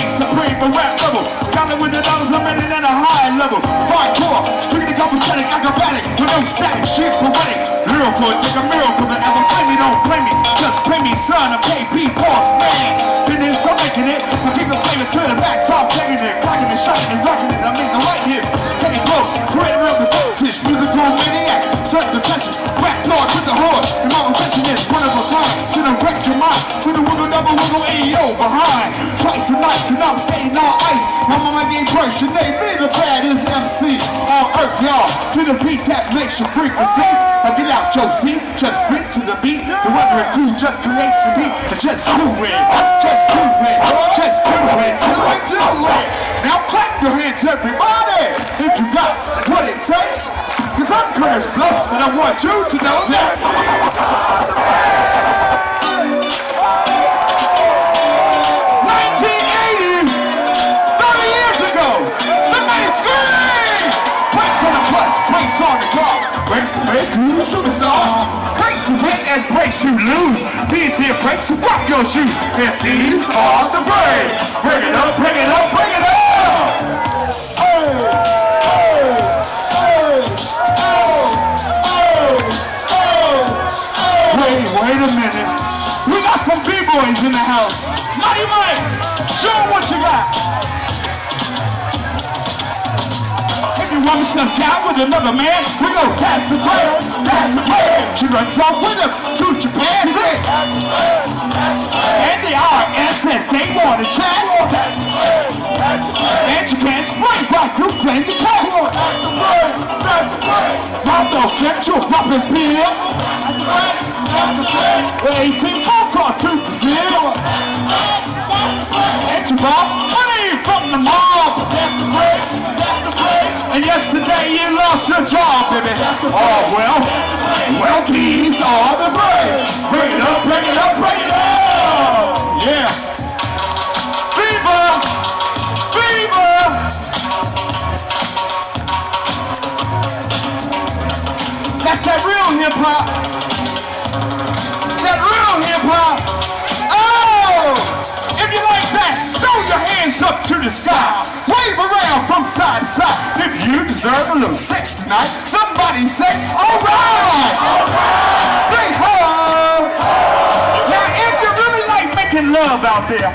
reign supreme for rap level. Scholar with the dollars, I'm in at a high level. Hardcore, strictly copacetic, acrobatic, with no static, shit poetic. Lyrical, take a miracle, but ever play me, don't play me. Just play me, son, I'm KP Boss, man. Then it's so making it, I keep the flavor to the back, so I'm taking it, clocking it, shocking it, rocking it, I make the right hit. Take it close, creator of the voltage, musical maniac, certain the session, rap dog with the horse. And my profession is one of a kind, gonna wreck your mind, with the wiggle, double wiggle, AEO behind. Twice a night, and I'm skating on ice. I'm on my game first, you name me the baddest MC on earth, y'all. To the beat that makes your frequency. Now get out, Josie, just bring to the beat. The weather is cool, just creates the beat. And just do it, just do it, just do it, do it, do it. Now clap your hands, everybody, if you got what it takes. Cause I'm Curtis Blow, and I want you to know that. 1980, 30 years ago, somebody scream! Brakes on the bus, brakes on the car. Brakes to make you the superstar. Brakes to win and brakes you lose. These here brakes to rock your shoes. And these are the brakes. Bring it up, bring it up, bring it up! Wait a minute. We got some B-boys in the house. Mighty Mike, show them what you got. If you want me to step down with another man, we gon' pass the bread. Pass the bread. She runs off with him to Japan. And the RS says they want to chat. And Japan springs like you playing the cat. Rondo Central, popping pill. 18 phone call to Brazil. And you bought money from the mob. And yesterday you lost your job, baby. Oh, well, these are the breaks. Bring it up, bring it up, bring it up. Yeah. Fever, fever. That's that real hip-hop. That real hip-hop. Oh! If you like that, throw your hands up to the sky. Wave around from side to side. If you deserve a little sex tonight, somebody say, alright! Say ho! Now, if you really like making love out there,